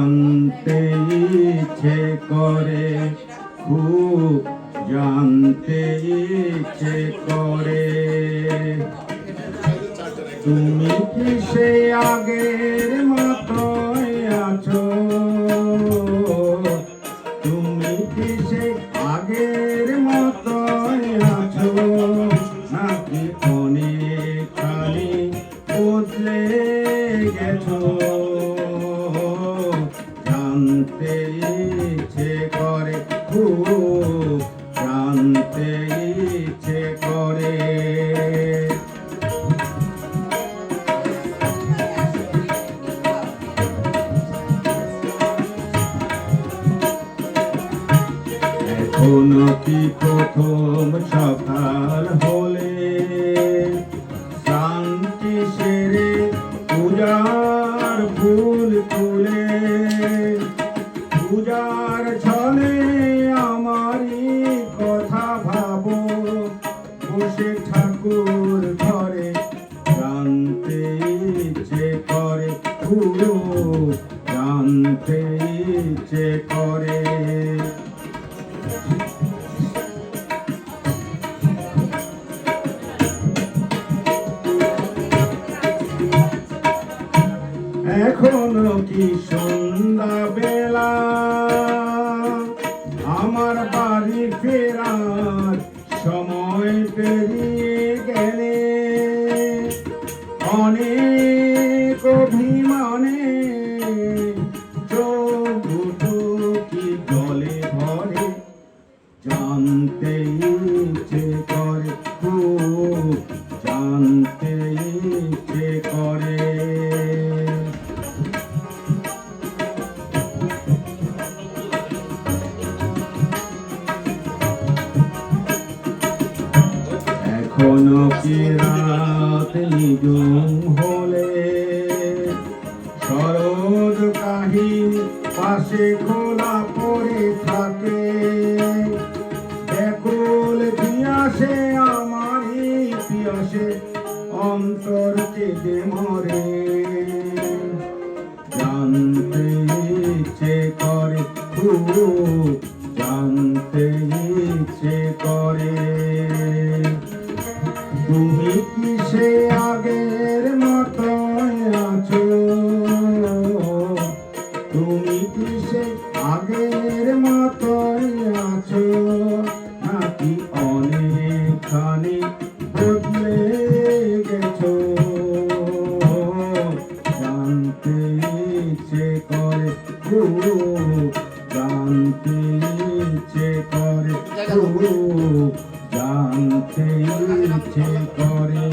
জানতে ইচ্ছে করে, খুব জানতে ইচ্ছে করে, তুমি কি সেই আগের মতোই আছো? তুমি কি সেই আগের মতোই আছো, নাকি অনেকখানি বদলে গেছো? জানতে ইচ্ছে করে, খুব জানতে ইচ্ছে করে। এখনো কি প্রথম সকাল হলে শান্তি সেরে পূজার ফুল তুলে, পূজার ছলে আমারই কথা ভাবো বসে ঠাকুর ঘরে? জানতে ইচ্ছে করে, খুব জানতে ইচ্ছে করে। এখনো কি সন্ধ্যা বেলা, আমার বাড়ি ফেরার সময় পেরিয়ে গেলে, অনেক অভিমানে চোখ দুটো কি জলে ভরে? জানতে ইচ্ছে করে, খুব জানতে ইচ্ছে করে। এখনো কি রাত নিঝুম হলে শরৎ কাহিনী পাশে খোলা পড়ে থাকে, ব্যাকুল পিয়াসে আমারই পিয়াসে অন্তর কেঁদে মরে? জানতে ইচ্ছে করে, খুব জানতে ইচ্ছে করে। তুমি কি সে আগের মতোই আছো? তুমি কি সে আগের মতোই আছো, নাকি অনেকখানি বদলে গেছো? জানতে ইচ্ছে করে, খুব জানতে ইচ্ছে করে, খুব জানতে ইচ্ছে করে।